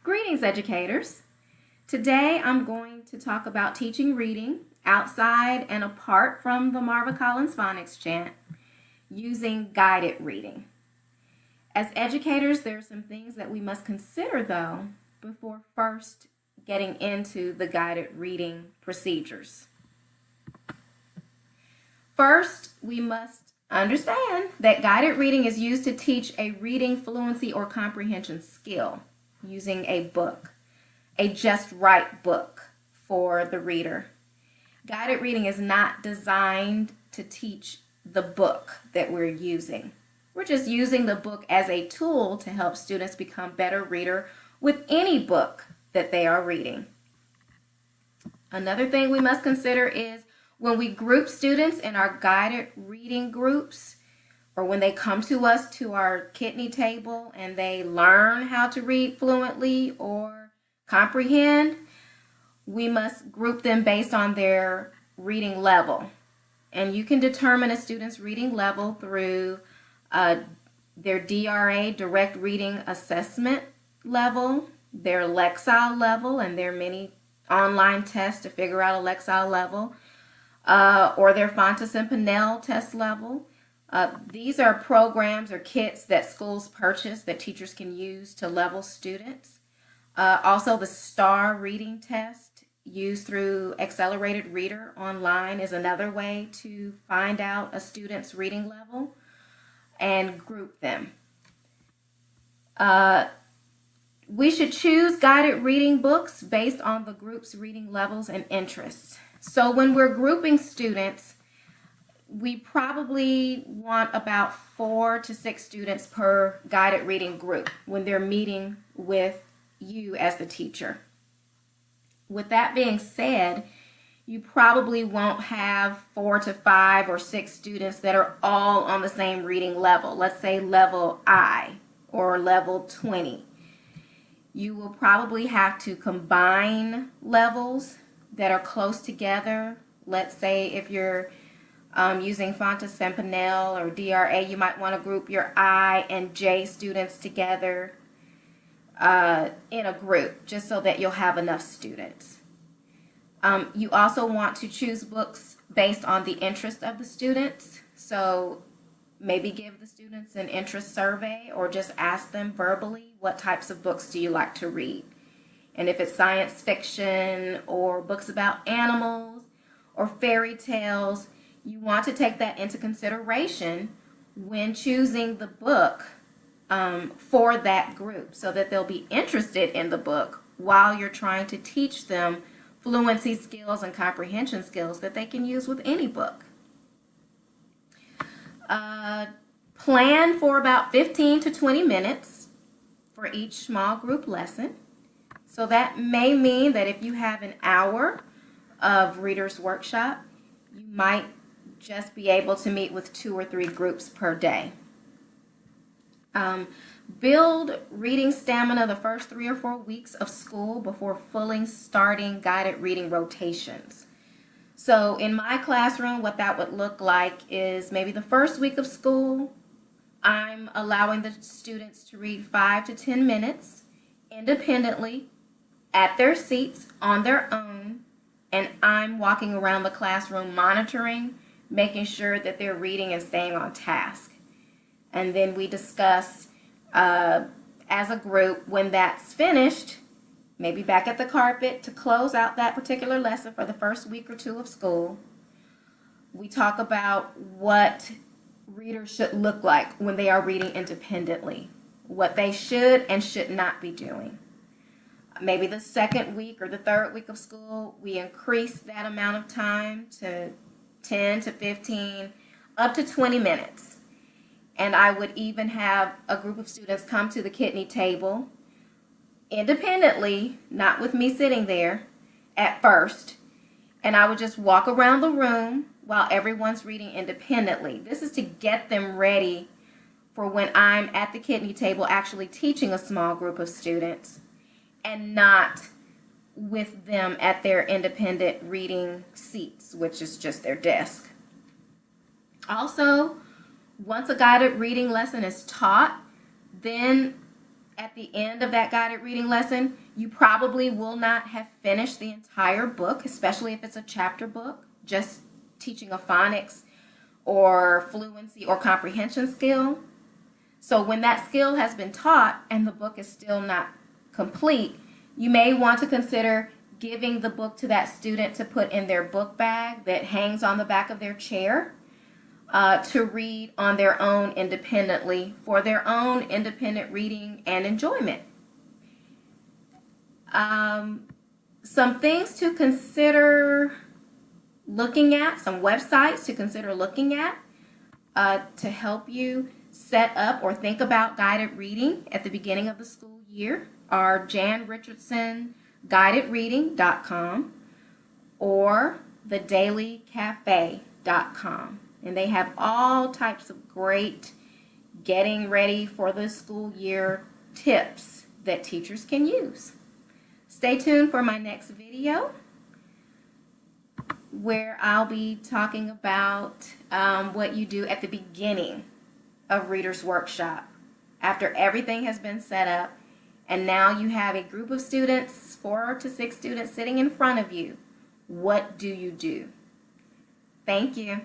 Greetings, educators. Today I'm going to talk about teaching reading outside and apart from the Marva Collins Phonics Chant using guided reading. As educators, there are some things that we must consider, though, before first getting into the guided reading procedures. First, we must understand that guided reading is used to teach a reading fluency or comprehension skill using a book, a just right book for the reader. Guided reading is not designed to teach the book that we're using. We're just using the book as a tool to help students become better reader with any book that they are reading. Another thing we must consider is when we group students in our guided reading groups, or when they come to us to our kidney table and they learn how to read fluently or comprehend, we must group them based on their reading level. And you can determine a student's reading level through their DRA, Direct Reading Assessment level, their Lexile level, and there are many online tests to figure out a Lexile level, or their Fontes and Pinnell test level. These are programs or kits that schools purchase that teachers can use to level students. Also, the STAR reading test used through Accelerated Reader online is another way to find out a student's reading level and group them. We should choose guided reading books based on the group's reading levels and interests. So when we're grouping students, we probably want about 4 to 6 students per guided reading group when they're meeting with you as the teacher. With that being said, you probably won't have 4 to 5 or 6 students that are all on the same reading level. Let's say level I or level 20. You will probably have to combine levels that are close together. Let's say if you're using Fontes and Pinnell or DRA, you might want to group your I and J students together in a group, just so that you'll have enough students. You also want to choose books based on the interest of the students. So maybe give the students an interest survey or just ask them verbally, what types of books do you like to read? And if it's science fiction or books about animals or fairy tales, you want to take that into consideration when choosing the book for that group so that they'll be interested in the book while you're trying to teach them fluency skills and comprehension skills that they can use with any book. Plan for about 15 to 20 minutes for each small group lesson. So that may mean that if you have an hour of Reader's Workshop, you might just be able to meet with 2 or 3 groups per day. Build reading stamina the first 3 or 4 weeks of school before fully starting guided reading rotations. So in my classroom, what that would look like is maybe the first week of school, I'm allowing the students to read 5 to 10 minutes independently at their seats on their own, and I'm walking around the classroom monitoring, making sure that they're reading and staying on task. And then we discuss as a group when that's finished, maybe back at the carpet to close out that particular lesson for the first week or 2 of school. We talk about what readers should look like when they are reading independently, what they should and should not be doing. Maybe the second week or the third week of school, we increase that amount of time to 10 to 15, up to 20 minutes. And I would even have a group of students come to the kidney table independently, not with me sitting there at first. And I would just walk around the room while everyone's reading independently. This is to get them ready for when I'm at the kidney table actually teaching a small group of students and not with them at their independent reading seats, which is just their desk. Also, once a guided reading lesson is taught, then at the end of that guided reading lesson, you probably will not have finished the entire book, especially if it's a chapter book, just teaching a phonics or fluency or comprehension skill. So when that skill has been taught and the book is still not complete, you may want to consider giving the book to that student to put in their book bag that hangs on the back of their chair to read on their own independently for their own independent reading and enjoyment. Some things to consider looking at, some websites to consider looking at to help you set up or think about guided reading at the beginning of the school year are Jan Richardson guidedreading.com or thedailycafe.com. And they have all types of great getting ready for the school year tips that teachers can use. Stay tuned for my next video where I'll be talking about what you do at the beginning of Reader's Workshop after everything has been set up and now you have a group of students, 4 to 6 students sitting in front of you. What do you do? Thank you.